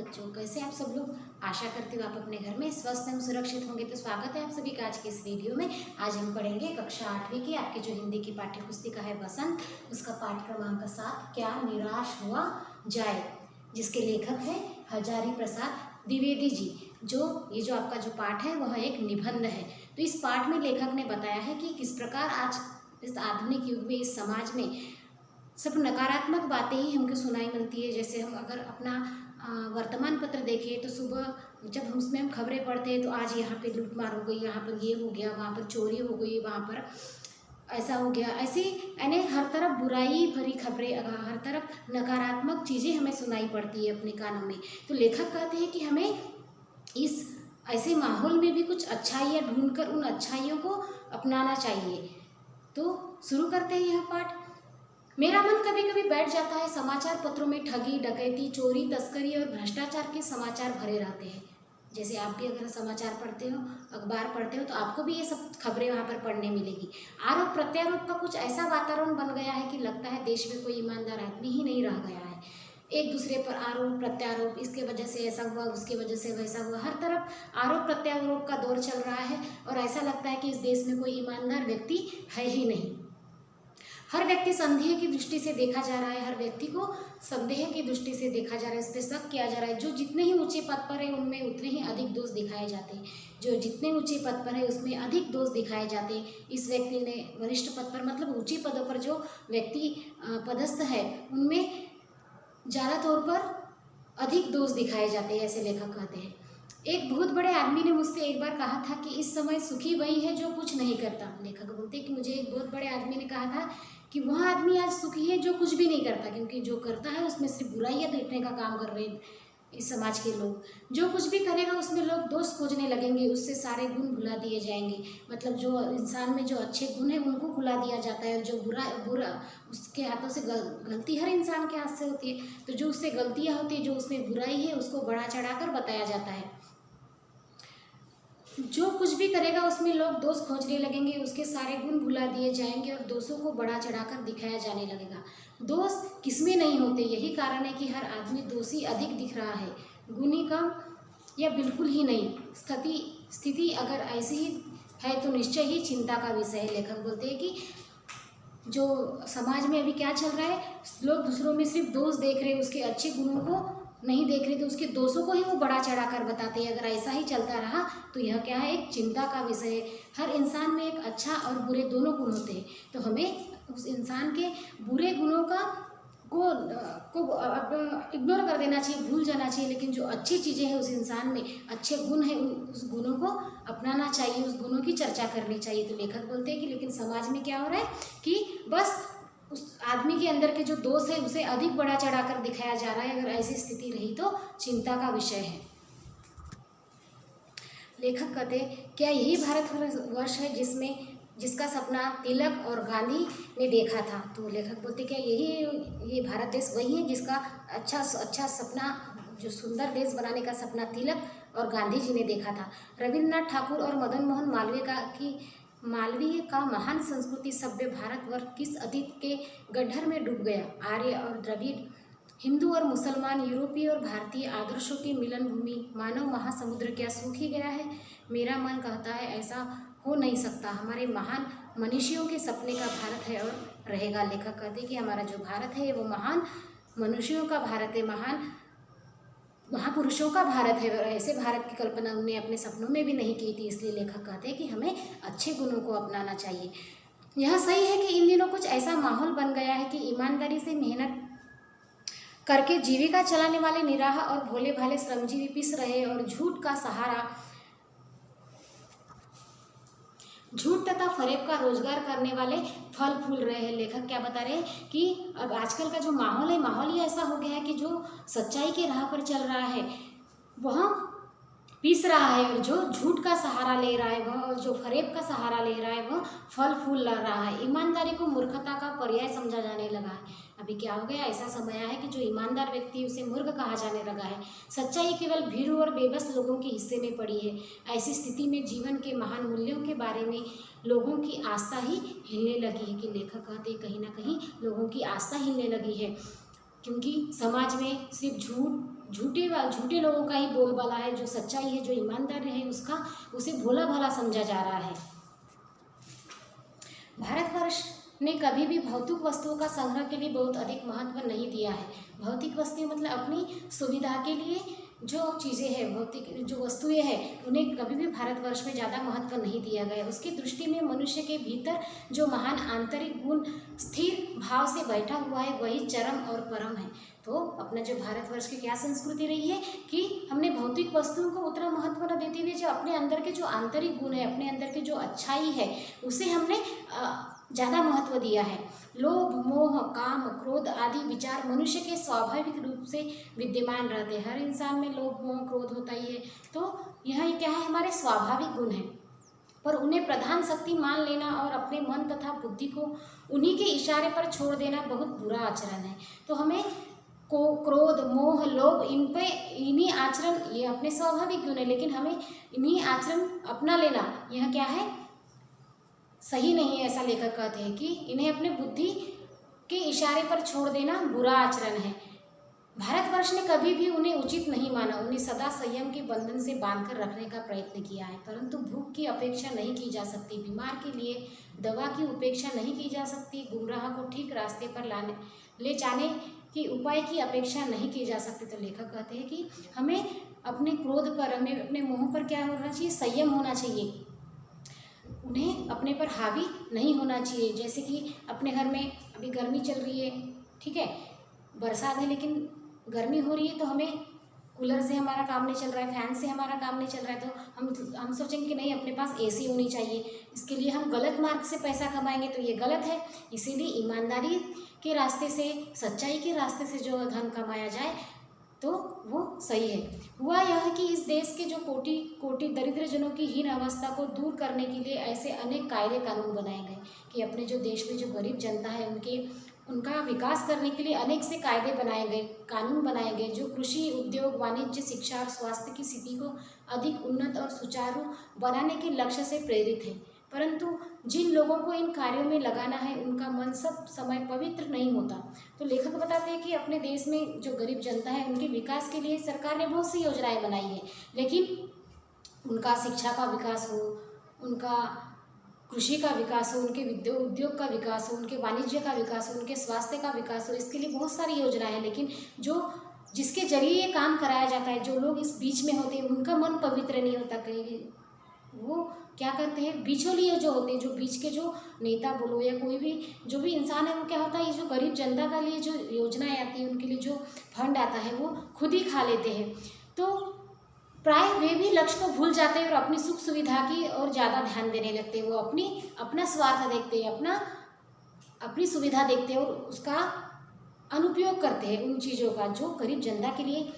बच्चों, कैसे आप सब लोग। आशा करती हूँ आप अपने घर में स्वस्थ एवं सुरक्षित होंगे। तो स्वागत है आप सभी का आज के इस वीडियो में। आज हम पढ़ेंगे कक्षा 8वीं की आपकी जो हिंदी की पाठ्य पुस्तिका है बसंत, उसका पाठ क्रमांक 7 क्या निराश हुआ जाए, जिसके लेखक है हजारी प्रसाद द्विवेदी जी। ये जो आपका जो पाठ है वह एक निबंध है। तो इस पाठ में लेखक ने बताया है कि किस प्रकार आज इस आधुनिक युग में इस समाज में सब नकारात्मक बातें ही हमको सुनाई मिलती है। जैसे हम अगर अपना वर्तमान पत्र देखें तो सुबह जब हम खबरें पढ़ते हैं तो आज यहाँ पे लूटमार हो गई, यहाँ पर ये हो गया, वहाँ पर चोरी हो गई, वहाँ पर ऐसा हो गया, ऐसे यानी हर तरफ बुराई भरी खबरें, हर तरफ नकारात्मक चीज़ें हमें सुनाई पड़ती है अपने कानों में। तो लेखक कहते हैं कि हमें इस ऐसे माहौल में भी कुछ अच्छाइयाँ ढूंढकर उन अच्छाइयों को अपनाना चाहिए। तो शुरू करते हैं यह पाठ। मेरा मन कभी कभी बैठ जाता है, समाचार पत्रों में ठगी, डकैती, चोरी, तस्करी और भ्रष्टाचार के समाचार भरे रहते हैं। जैसे आप भी अगर समाचार पढ़ते हो, अखबार पढ़ते हो, तो आपको भी ये सब खबरें वहाँ पर पढ़ने मिलेगी। आरोप प्रत्यारोप का कुछ ऐसा वातावरण बन गया है कि लगता है देश में कोई ईमानदार आदमी ही नहीं रह गया है। एक दूसरे पर आरोप प्रत्यारोप, इसके वजह से ऐसा हुआ, उसके वजह से वैसा हुआ, हर तरफ आरोप प्रत्यारोप का दौर चल रहा है। और ऐसा लगता है कि इस देश में कोई ईमानदार व्यक्ति है ही नहीं। हर व्यक्ति संदेह की दृष्टि से देखा जा रहा है, हर व्यक्ति को संदेह की दृष्टि से देखा जा रहा है, इस पर शक किया जा रहा है। जो जितने ही ऊंचे पद पर है उनमें उतने ही अधिक दोष दिखाए जाते हैं, जो जितने ऊंचे पद पर है उसमें अधिक दोष दिखाए जाते हैं। इस व्यक्ति ने वरिष्ठ पद पर, मतलब ऊंचे पदों पर जो व्यक्ति पदस्थ है उनमें ज़्यादा तौर पर अधिक दोष दिखाए जाते हैं, ऐसे लेखक कहते हैं। एक बहुत बड़े आदमी ने मुझसे एक बार कहा था कि इस समय सुखी वही है जो कुछ नहीं करता। लेखक बोलते हैं कि मुझे एक बहुत बड़े आदमी ने कहा था कि वह आदमी आज सुखी है जो कुछ भी नहीं करता, क्योंकि जो करता है उसमें सिर्फ बुराइयां देखने का काम कर रहे हैं इस समाज के लोग। जो कुछ भी करेगा उसमें लोग दोष खोजने लगेंगे, उससे सारे गुण भुला दिए जाएंगे। मतलब जो इंसान में जो अच्छे गुण है उनको भुला दिया जाता है, और जो बुरा उसके हाथों से गलती हर इंसान के हाथ से होती है, तो जो उससे गलतियाँ होती है, जो उसमें बुराई है, उसको बढ़ा चढ़ाकर बताया जाता है। जो कुछ भी करेगा उसमें लोग दोष खोजने लगेंगे, उसके सारे गुण भुला दिए जाएंगे और दोषों को बढ़ा चढ़ाकर दिखाया जाने लगेगा। दोष किसमें नहीं होते, यही कारण है कि हर आदमी दोषी अधिक दिख रहा है, गुणी कम या बिल्कुल ही नहीं। स्थिति अगर ऐसी ही है तो निश्चय ही चिंता का विषय है। लेखक बोलते हैं कि जो समाज में अभी क्या चल रहा है, लोग दूसरों में सिर्फ दोष देख रहे हैं, उसके अच्छे गुणों को नहीं देख रहे, तो उसके दोषों को ही वो बढ़ा चढ़ा कर बताते हैं। अगर ऐसा ही चलता रहा तो यह क्या है, एक चिंता का विषय है। हर इंसान में एक अच्छा और बुरे दोनों गुण होते हैं, तो हमें उस इंसान के बुरे गुणों को इग्नोर कर देना चाहिए, भूल जाना चाहिए। लेकिन जो अच्छी चीज़ें हैं उस इंसान में, अच्छे गुण हैं, उस गुणों को अपनाना चाहिए, उस गुणों की चर्चा करनी चाहिए। तो लेखक बोलते हैं कि लेकिन समाज में क्या हो रहा है कि बस उस आदमी के अंदर के जो दोष है उसे अधिक बढ़ा चढ़ाकर दिखाया जा रहा है। अगर ऐसी स्थिति रही तो चिंता का विषय है। लेखक कहते क्या यही भारतवर्ष है जिसका सपना तिलक और गांधी ने देखा था। तो लेखक बोलते क्या ये भारत देश वही है जिसका अच्छा सपना, जो सुंदर देश बनाने का सपना तिलक और गांधी जी ने देखा था। रविन्द्रनाथ ठाकुर और मदन मोहन मालवीय का महान संस्कृति सभ्य भारतवर्ष किस अतीत के गड्ढर में डूब गया। आर्य और द्रविड़, हिंदू और मुसलमान, यूरोपीय और भारतीय आदर्शों की मिलन भूमि, मानव महासमुद्र क्या सूख ही गया है। मेरा मन कहता है ऐसा हो नहीं सकता, हमारे महान मनुष्यों के सपने का भारत है और रहेगा। लेखक कहते हैं कि हमारा जो भारत है वो महान मनुष्यों का भारत है, महान महापुरुषों का भारत है। ऐसे भारत की कल्पना उन्होंने अपने सपनों में भी नहीं की थी। इसलिए लेखक कहते हैं कि हमें अच्छे गुणों को अपनाना चाहिए। यह सही है कि इन दिनों कुछ ऐसा माहौल बन गया है कि ईमानदारी से मेहनत करके जीविका चलाने वाले निराह और भोले भाले श्रमजीवी पिस रहे और झूठ तथा फरेब का रोजगार करने वाले फल फूल रहे हैं। लेखक क्या बता रहे हैं कि अब आजकल का जो माहौल ही ऐसा हो गया है कि जो सच्चाई के राह पर चल रहा है वह पीस रहा है, और जो झूठ का सहारा ले रहा है वह, और जो फरेब का सहारा ले रहा है वह फल फूल ला रहा है। ईमानदारी को मूर्खता का पर्याय समझा जाने लगा है। अभी क्या हो गया, ऐसा समय आया है कि जो ईमानदार व्यक्ति उसे मूर्ख कहा जाने लगा है। सच्चाई केवल भीड़ और बेबस लोगों के हिस्से में पड़ी है। ऐसी स्थिति में जीवन के महान मूल्यों के बारे में लोगों की आस्था ही हिलने लगी है। कि लेखक कहते कहीं ना कहीं लोगों की आस्था हिलने लगी है, क्योंकि समाज में सिर्फ झूठ, झूठे लोगों का ही बोलबाला है, जो सच्चाई है, जो ईमानदार है, उसे भोला भाला समझा जा रहा है। भारतवर्ष ने कभी भी भौतिक वस्तुओं का संग्रह के लिए बहुत अधिक महत्व नहीं दिया है। भौतिक वस्तुएं मतलब अपनी सुविधा के लिए जो चीज़ें हैं, भौतिक जो वस्तुएं हैं, उन्हें कभी भी भारतवर्ष में ज़्यादा महत्व नहीं दिया गया। उसकी दृष्टि में मनुष्य के भीतर जो महान आंतरिक गुण स्थिर भाव से बैठा हुआ है, वही चरम और परम है। तो अपना जो भारतवर्ष की क्या संस्कृति रही है कि हमने भौतिक वस्तुओं को उतना महत्व न देते हुए जो अपने अंदर के जो आंतरिक गुण है, अपने अंदर की जो अच्छाई है, उसे हमने ज़्यादा महत्व दिया है। लोभ, मोह, काम, क्रोध आदि विचार मनुष्य के स्वाभाविक रूप से विद्यमान रहते हैं। हर इंसान में लोभ, मोह, क्रोध होता ही है। तो यह क्या है, हमारे स्वाभाविक गुण हैं, पर उन्हें प्रधान शक्ति मान लेना और अपने मन तथा बुद्धि को उन्हीं के इशारे पर छोड़ देना बहुत बुरा आचरण है। तो हमें क्रोध, मोह, लोभ, इन्हीं आचरण, ये अपने स्वाभाविक गुण है, लेकिन हमें इन्हीं आचरण अपना लेना यह क्या है, सही नहीं है। ऐसा लेखक कहते हैं कि इन्हें अपने बुद्धि के इशारे पर छोड़ देना बुरा आचरण है। भारतवर्ष ने कभी भी उन्हें उचित नहीं माना, उन्हें सदा संयम के बंधन से बांधकर रखने का प्रयत्न किया है। परंतु भूख की अपेक्षा नहीं की जा सकती, बीमार के लिए दवा की उपेक्षा नहीं की जा सकती, गुमराह को ठीक रास्ते पर ले जाने की उपाय की अपेक्षा नहीं की जा सकती। तो लेखक कहते हैं कि हमें अपने क्रोध पर, हमें अपने मोह पर क्या होना चाहिए, संयम होना चाहिए, उन्हें अपने पर हावी नहीं होना चाहिए। जैसे कि अपने घर में अभी गर्मी चल रही है, ठीक है, बरसात है लेकिन गर्मी हो रही है, तो हमें कूलर से हमारा काम नहीं चल रहा है, फैन से हमारा काम नहीं चल रहा है, तो हम सोचेंगे कि नहीं, अपने पास एसी होनी चाहिए। इसके लिए हम गलत मार्ग से पैसा कमाएंगे, तो ये गलत है। इसीलिए ईमानदारी के रास्ते से, सच्चाई के रास्ते से जो धन कमाया जाए तो वो सही है। हुआ यह कि इस देश के जो कोटि कोटि दरिद्र जनों की हीन अवस्था को दूर करने के लिए ऐसे अनेक कायदे कानून बनाए गए कि अपने जो देश में जो गरीब जनता है उनका विकास करने के लिए अनेक से कायदे बनाए गए, कानून बनाए गए, जो कृषि, उद्योग, वाणिज्य, शिक्षा और स्वास्थ्य की स्थिति को अधिक उन्नत और सुचारू बनाने के लक्ष्य से प्रेरित है। परंतु जिन लोगों को इन कार्यों में लगाना है, उनका मन सब समय पवित्र नहीं होता। तो लेखक बताते हैं कि अपने देश में जो गरीब जनता है, उनके विकास के लिए सरकार ने बहुत सी योजनाएं बनाई है, लेकिन उनका शिक्षा का विकास हो, उनका कृषि का विकास हो, उनके उद्योग का विकास हो, उनके वाणिज्य का विकास हो, उनके स्वास्थ्य का विकास हो, इसके लिए बहुत सारी योजनाएं हैं। लेकिन जिसके जरिए ये काम कराया जाता है, जो लोग इस बीच में होते हैं, उनका मन पवित्र नहीं होता। कहीं वो क्या करते हैं, बिचौलिए जो होते हैं, जो बीच के जो नेता बोलो या कोई भी जो भी इंसान है, वो क्या होता है, ये जो गरीब जनता के लिए जो योजनाएं आती है, उनके लिए जो फंड आता है, वो खुद ही खा लेते हैं। तो प्राय वे भी लक्ष्य को भूल जाते हैं और अपनी सुख सुविधा की और ज़्यादा ध्यान देने लगते हैं। वो अपना स्वार्थ देखते हैं, अपनी सुविधा देखते हैं और उसका अनुपयोग करते हैं, उन चीज़ों का जो गरीब जनता के लिए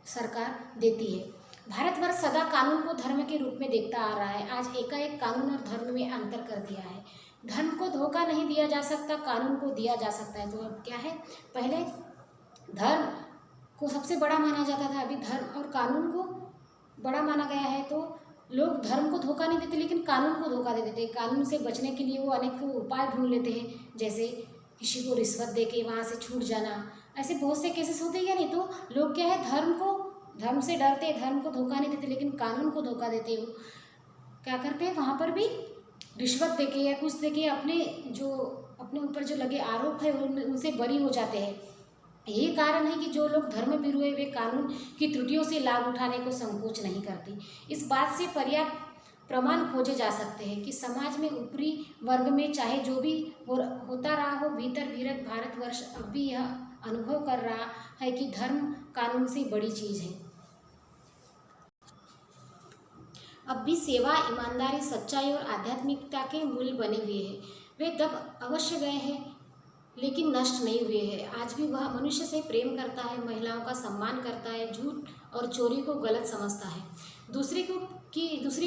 सरकार देती है। भारतवर्ष सदा कानून को धर्म के रूप में देखता आ रहा है। आज एकाएक कानून और धर्म में अंतर कर दिया है। धर्म को धोखा नहीं दिया जा सकता, कानून को दिया जा सकता है। तो अब क्या है, पहले धर्म को सबसे बड़ा माना जाता था, अभी धर्म और कानून को बड़ा माना गया है। तो लोग धर्म को धोखा नहीं देते, लेकिन कानून को धोखा दे देते हैं। कानून से बचने के लिए वो अनेक उपाय ढूंढ लेते हैं, जैसे किसी को रिश्वत दे के वहाँ से छूट जाना। ऐसे बहुत से केसेस होते हैं। नहीं तो लोग क्या है, धर्म से डरते, धर्म को धोखा नहीं देते, लेकिन कानून को धोखा देते। वो क्या करते हैं, वहाँ पर भी रिश्वत देके या कुछ देके अपने ऊपर जो लगे आरोप है उनसे बरी हो जाते हैं। यही कारण है कि जो लोग धर्मभीरू है, वे कानून की त्रुटियों से लाभ उठाने को संकोच नहीं करते। इस बात से पर्याप्त प्रमाण खोजे जा सकते हैं कि समाज में ऊपरी वर्ग में चाहे जो भी होता रहा हो, भीतर भीतर भारतवर्ष अब भी यह अनुभव कर रहा है कि धर्म कानून से बड़ी चीज़ है। अब भी सेवा, ईमानदारी, सच्चाई और आध्यात्मिकता के मूल बने हुए हैं। वे तब अवश्य गए हैं लेकिन नष्ट नहीं हुए हैं। आज भी वह मनुष्य से प्रेम करता है, महिलाओं का सम्मान करता है, झूठ और चोरी को गलत समझता है, दूसरे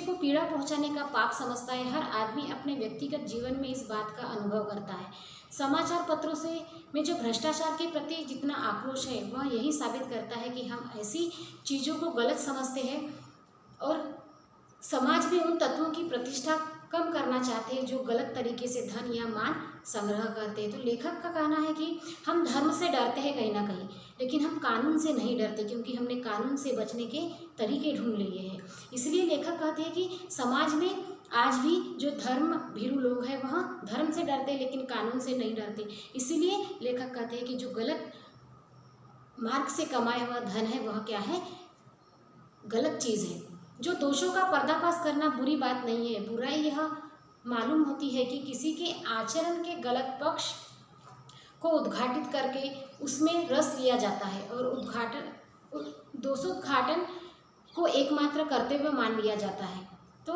को पीड़ा पहुंचाने का पाप समझता है। हर आदमी अपने व्यक्तिगत जीवन में इस बात का अनुभव करता है। समाचार पत्रों में जो भ्रष्टाचार के प्रति जितना आक्रोश है, वह यही साबित करता है कि हम ऐसी चीज़ों को गलत समझते हैं और समाज में उन तत्वों की प्रतिष्ठा कम करना चाहते हैं जो गलत तरीके से धन या मान संग्रह करते हैं। तो लेखक का कहना है कि हम धर्म से डरते हैं कहीं ना कहीं, लेकिन हम कानून से नहीं डरते, क्योंकि हमने कानून से बचने के तरीके ढूंढ लिए हैं। इसलिए लेखक कहते हैं कि समाज में आज भी जो धर्म भीरू लोग हैं वह धर्म से डरते हैं लेकिन कानून से नहीं डरते। इसीलिए लेखक कहते हैं कि जो गलत मार्ग से कमाया हुआ धन है वह क्या है, गलत चीज़ है। जो दोषों का पर्दाफाश करना बुरी बात नहीं है, बुराई यह मालूम होती है कि किसी के आचरण के गलत पक्ष को उद्घाटित करके उसमें रस लिया जाता है और दोषोद्घाटन को एकमात्र करते हुए मान लिया जाता है। तो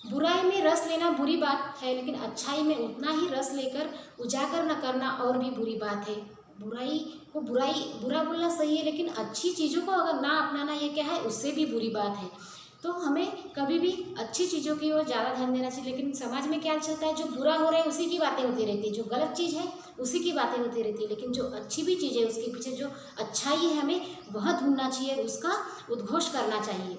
बुराई में रस लेना बुरी बात है, लेकिन अच्छाई में उतना ही रस लेकर उजागर न करना और भी बुरी बात है। बुराई को बुरा बोलना सही है, लेकिन अच्छी चीज़ों को अगर ना अपनाना ये क्या है, उससे भी बुरी बात है। तो हमें कभी भी अच्छी चीज़ों की ओर ज़्यादा ध्यान देना चाहिए। लेकिन समाज में क्या चलता है, जो बुरा हो रहा है उसी की बातें होती रहती है, जो गलत चीज़ है उसी की बातें होती रहती है। लेकिन जो अच्छी भी चीज़ है उसके पीछे जो अच्छाई है हमें वह ढूंढना चाहिए, उसका उद्घोष करना चाहिए।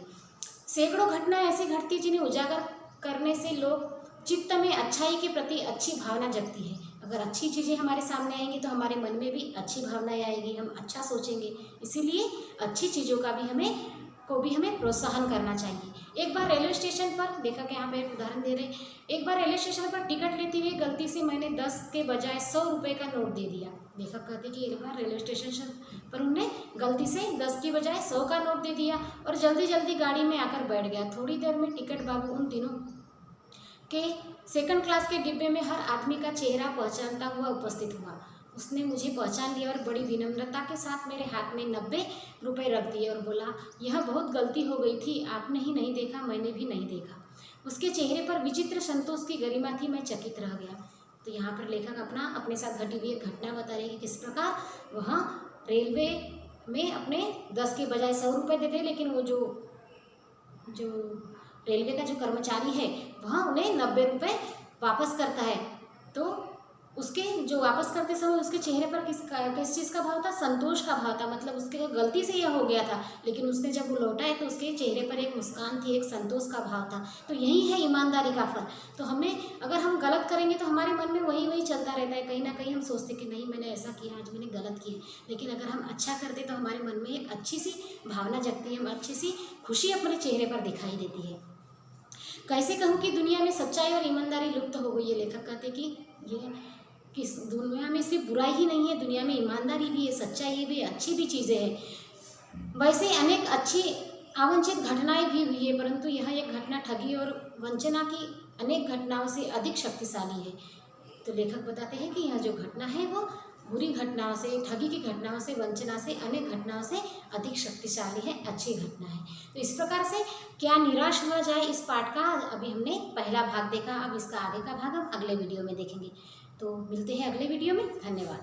सैकड़ों घटनाएं ऐसी घटती जिन्हें उजागर करने से लोग चित्त में अच्छाई के प्रति अच्छी भावना जगती है। अगर अच्छी चीज़ें हमारे सामने आएंगी तो हमारे मन में भी अच्छी भावनाएं आएगी, हम अच्छा सोचेंगे। इसीलिए अच्छी चीज़ों का भी हमें प्रोत्साहन करना चाहिए। एक बार रेलवे स्टेशन पर, लेखक यहाँ पे एक उदाहरण दे रहे हैं, एक बार रेलवे स्टेशन पर टिकट लेते हुए गलती से मैंने 10 के बजाय 100 रुपये का नोट दे दिया। लेखक कहते कि एक बार रेलवे स्टेशन पर उन्होंने गलती से 10 की बजाय 100 का नोट दे दिया और जल्दी जल्दी गाड़ी में आकर बैठ गया। थोड़ी देर में टिकट बाबू उन दिनों के सेकंड क्लास के डिब्बे में हर आदमी का चेहरा पहचानता हुआ उपस्थित हुआ। उसने मुझे पहचान लिया और बड़ी विनम्रता के साथ मेरे हाथ में 90 रुपये रख दिए और बोला, यह बहुत गलती हो गई थी, आपने ही नहीं देखा, मैंने भी नहीं देखा। उसके चेहरे पर विचित्र संतोष की गरिमा थी, मैं चकित रह गया। तो यहाँ पर लेखक अपने साथ घटी हुई एक घटना बता रहे हैं कि किस प्रकार वहाँ रेलवे में अपने 10 के बजाय 100 रुपये देते, लेकिन वो जो रेलवे का जो कर्मचारी है वह उन्हें 90 रुपये वापस करता है। तो उसके जो वापस करते समय उसके चेहरे पर किस चीज़ का भाव था, संतोष का भाव था। मतलब उसके गलती से यह हो गया था, लेकिन उसने जब वो लौटा है तो उसके चेहरे पर एक मुस्कान थी, एक संतोष का भाव था। तो यही है ईमानदारी का फल। तो हमें, अगर हम गलत करेंगे तो हमारे मन में वही चलता रहता है। कहीं ना कहीं हम सोचते कि नहीं, मैंने ऐसा किया, आज मैंने गलत किया। लेकिन अगर हम अच्छा करते तो हमारे मन में एक अच्छी सी भावना जगती है, हम अच्छी सी खुशी अपने चेहरे पर दिखाई देती है। कैसे कहूँ कि दुनिया में सच्चाई और ईमानदारी लुप्त हो गई है। लेखक कहते कि ये कि दुनिया में सिर्फ बुराई ही नहीं है, दुनिया में ईमानदारी भी है, सच्चाई भी, अच्छी भी चीज़ें हैं। वैसे अनेक अच्छी अवांछित घटनाएं भी हुई है, परंतु यह एक घटना ठगी और वंचना की अनेक घटनाओं से अधिक शक्तिशाली है। तो लेखक बताते हैं कि यह जो घटना है वो बुरी घटनाओं से, ठगी की घटनाओं से, वंचना से, अनेक घटनाओं से अधिक शक्तिशाली है, अच्छी घटना है। तो इस प्रकार से क्या निराश हुआ जाए इस पाठ का, अभी हमने पहला भाग देखा, अब इसका आगे का भाग हम अगले वीडियो में देखेंगे। तो मिलते हैं अगले वीडियो में। धन्यवाद।